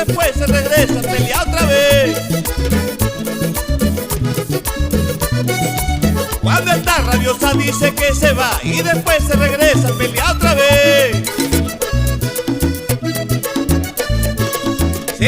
después se regresa a pelear otra vez. Cuando está rabiosa dice que se va y después se regresa a pelear otra vez.